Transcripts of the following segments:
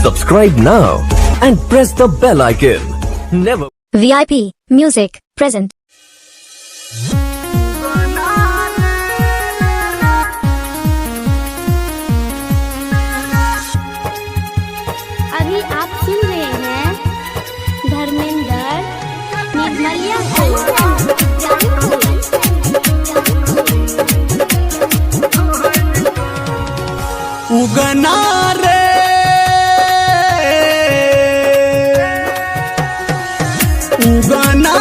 Subscribe now and press the bell icon. Never. VIP Music present. अभी आप सुन रहे हैं धर्मेंद्र निर्मलिया को। उगना रे उगना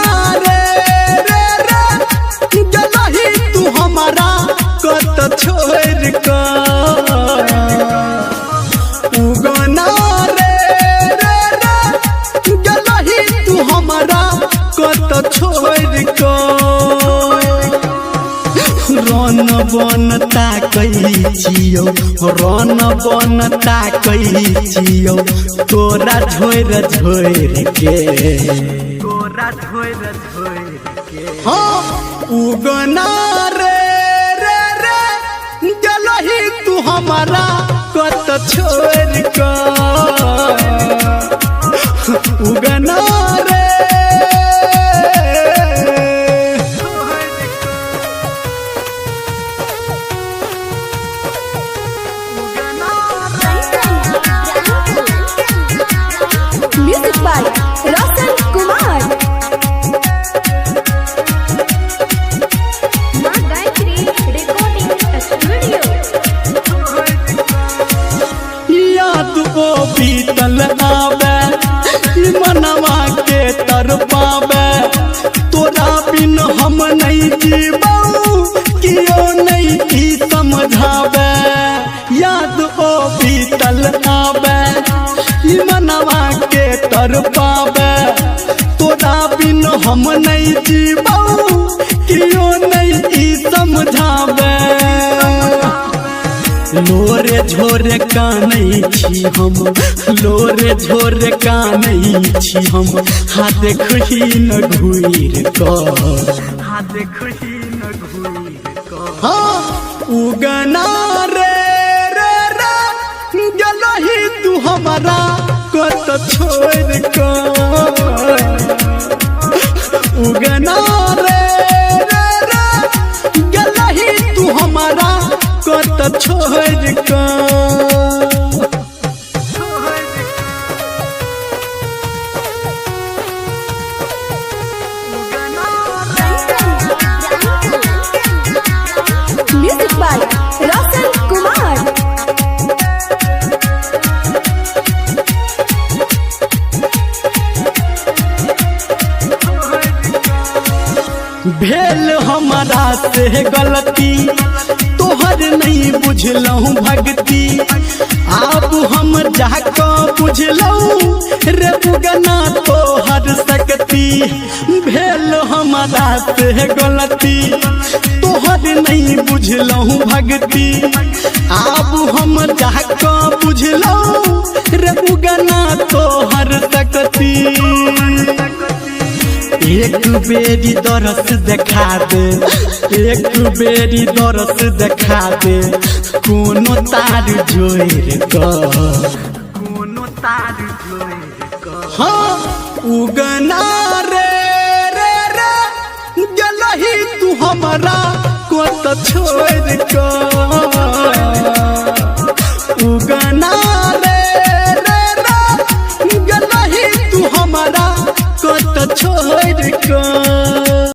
रे रे रे जलही तू हमारा कत छोड़ का उगना रे रे रे जलही तू हमारा कत छोड़ का रन बनता कहियो रन बनता कहियो तोरा झोर झोर के हाँ उगना रे रे रे जलही तू हमारा कत छोड़ का उगना रे Music by Roshan Kumar. माँ गायत्री रिकॉर्डिंग स्टूडियो। याद वो बीतल आवे मनवा के तरपावे तोरा बिन हम नहीं जीबऊ कियो नहीं की समझावे याद वो बीतल आवे मनवा के तरपावे तोरा बिन हम नहीं जीबऊ कियो नहीं की समझावे लोरे झोरे कानै छी हम लोरे झोरे कानै छी हम हाथ खुही न घुइर क हाथ खुही न घुइर क हाँ उगना रे रे रे जलही तू हमारा कत छोड़ क उगना रे रे रे जलही तू हमारा कत छोड़ का Music by Roshan Kumar. भेल हमारा से गलती तोहर नहीं बुझलहूँ भक्ति आप हम जाके बुझलहूँ रे उगना तोहर शक्ति भेल हमारा से गलती तोहर नहीं बुझलहूँ भक्ति आप हम जाके बुझलहूँ रे उगना तोहर शक्ति एक बेरी दरस देखा दे एक बेरी दरस देखा दे कोनो तार जोड़ कोनो तार जोड़ हाँ उगना रे रे रे जलही तू हमारा कत छोड़ का उगना रे रे रे जलही तू हमारा कत छोड़ का